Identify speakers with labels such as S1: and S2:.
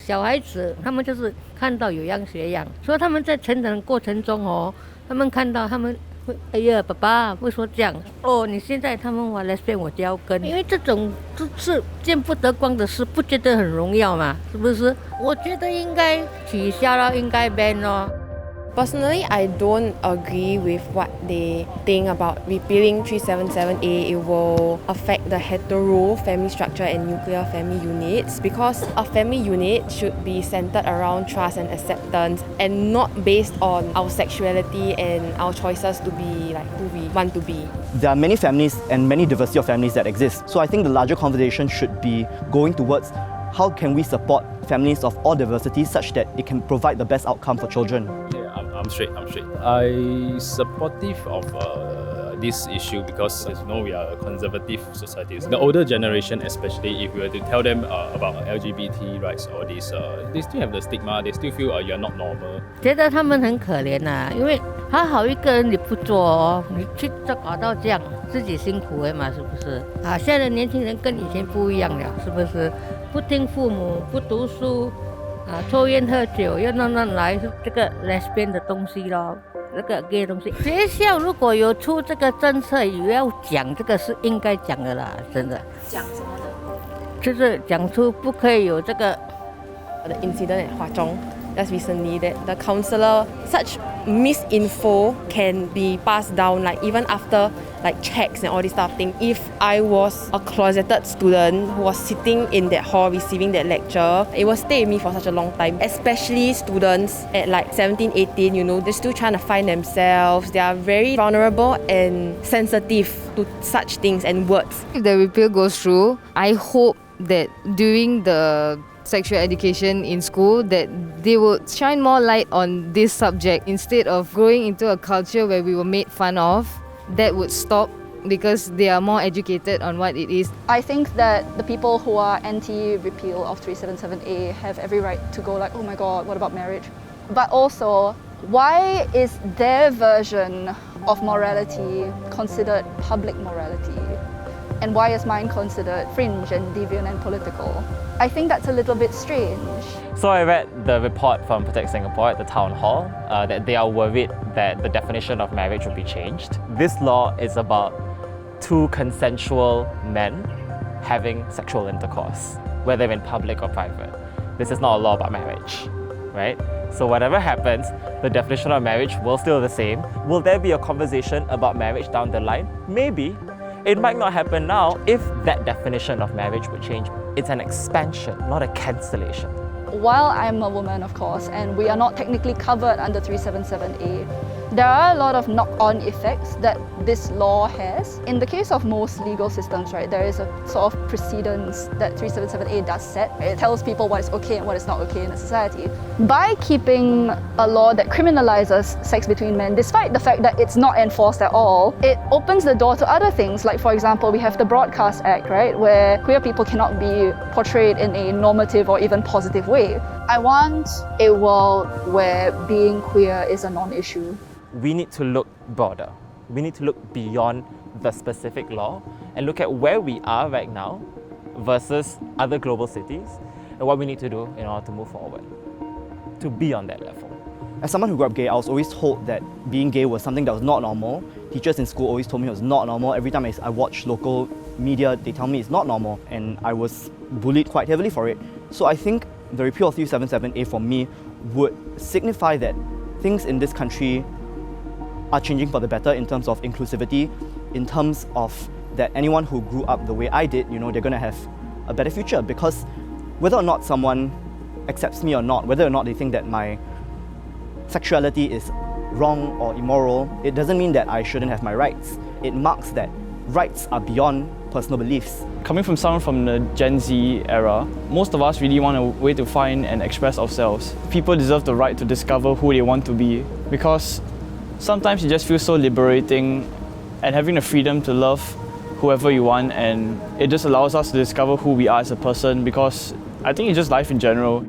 S1: 小孩子他们就是看到有样学样，所以他们在成长的过程中他们看到他们会，哎呀，爸爸为什么这样？哦，你现在他们玩 lesbian 我就要跟，因为这种就是见不得光的事，不觉得很荣耀嘛？是不是？我觉得应该取消了，应该 ban 咯。
S2: Personally, I don't agree with what they think about repealing 377A. It will affect the hetero family structure and nuclear family units because a family unit should be centered around trust and acceptance and not based on our sexuality and our choices to be like who we want to be.
S3: There are many families and many diversity of families that exist. So I think the larger conversation should be going towards how can we support families of all diversities such that it can provide the best outcome for children.
S4: I'm straight. I'm supportive of this issue because, as you know, we are a conservative society. The older generation, especially, if you were to tell them about LGBT rights or this, they still have the stigma. They still feel you're not normal.
S1: 觉得他们很可怜呐，因为他好一个人你不做你去就搞到这样，自己辛苦的嘛，是不是？现在的年轻人跟以前不一样了，是不是？不听父母，不读书。抽烟喝酒要弄来这个 lesbian 的东西咯，这个 gay 的东西。学校如果有出这个政策，也要讲这个是应该讲的啦，真的。
S2: 讲什么呢？
S1: 就是讲出不可以有这个。
S2: The incident at Hwa Chong just recently that the counsellor, such misinfo can be passed down like even after like checks and all this stuff thing. If I was a closeted student who was sitting in that hall receiving that lecture, it will stay with me for such a long time, especially students at like 17, 18, you know, they're still trying to find themselves. They are very vulnerable and sensitive to such things and words.
S5: If the repeal goes through, I hope that during the sexual education in school that they will shine more light on this subject instead of growing into a culture where we were made fun of. That would stop because they are more educated on what it is.
S6: I think that the people who are anti-repeal of 377A have every right to go like, oh my god, what about marriage? But also, why is their version of morality considered public morality? And why is mine considered fringe and deviant and political? I think that's a little bit strange.
S7: So I read the report from Protect Singapore at the town hall that they are worried that the definition of marriage will be changed. This law is about two consensual men having sexual intercourse, whether in public or private. This is not a law about marriage, right? So whatever happens, the definition of marriage will still be the same. Will there be a conversation about marriage down the line? Maybe. It might not happen now if that definition of marriage would change. It's an expansion, not a cancellation.
S6: While I'm a woman, of course, and we are not technically covered under 377A, there are a lot of knock-on effects that this law has. In the case of most legal systems, right, there is a sort of precedence that 377A does set. It tells people what is okay and what is not okay in a society. By keeping a law that criminalizes sex between men, despite the fact that it's not enforced at all, it opens the door to other things. Like, for example, we have the Broadcast Act, right, where queer people cannot be portrayed in a normative or even positive way. I want a world where being queer is a non-issue.
S7: We need to look broader. We need to look beyond the specific law and look at where we are right now versus other global cities and what we need to do in order to move forward, to be on that level.
S3: As someone who grew up gay, I was always told that being gay was something that was not normal. Teachers in school always told me it was not normal. Every time I watch local media, they tell me it's not normal, and I was bullied quite heavily for it. So I think the repeal of 377A for me would signify that things in this country are changing for the better in terms of inclusivity, in terms of that anyone who grew up the way I did, you know, they're going to have a better future, because whether or not someone accepts me or not, whether or not they think that my sexuality is wrong or immoral, it doesn't mean that I shouldn't have my rights. It marks that rights are beyond personal beliefs.
S8: Coming from someone from the Gen Z era, most of us really want a way to find and express ourselves. People deserve the right to discover who they want to be, because sometimes it just feels so liberating, and having the freedom to love whoever you want, and it just allows us to discover who we are as a person, because I think it's just life in general.